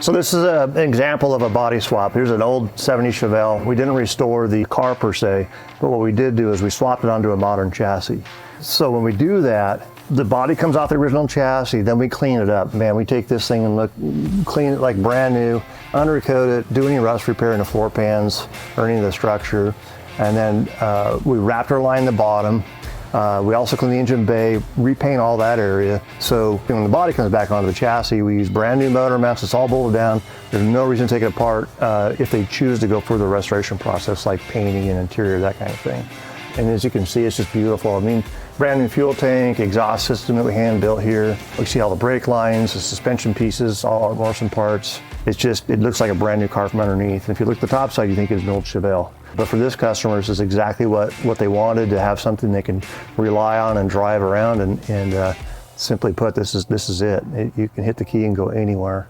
So this is an example of a body swap. Here's an old 70s Chevelle. We didn't restore the car per se, but what we did do is we swapped it onto a modern chassis. So when we do that, the body comes off the original chassis, then we clean it up. Man, we take this thing and clean it like brand new, undercoat it, do any rust repair in the floor pans or any of the structure, and then we raptor line the bottom. We also clean the engine bay, repaint all that area. So when the body comes back onto the chassis, we use brand new motor mounts. It's all bolted down. There's no reason to take it apart if they choose to go through the restoration process, like painting and interior, that kind of thing. And as you can see, it's just beautiful. I mean, brand new fuel tank, exhaust system that we hand built here. We see all the brake lines, the suspension pieces, all Art Morrison parts. It's just, it looks like a brand new car from underneath. And if you look at the top side, you think it's an old Chevelle. But for this customer, this is exactly what they wanted, to have something they can rely on and drive around, and simply put, this is it. You can hit the key and go anywhere.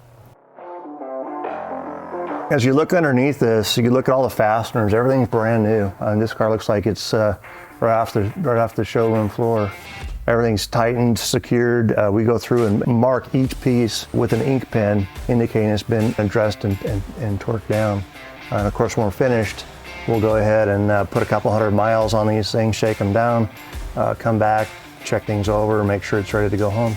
As you look underneath this, you can look at all the fasteners. Everything's brand new. This car looks like it's right off the showroom floor. Everything's tightened, secured. We go through and mark each piece with an ink pen, indicating it's been addressed and torqued down. And of course, when we're finished, we'll go ahead and put a couple 100 miles on these things, shake them down, come back, check things over, make sure it's ready to go home.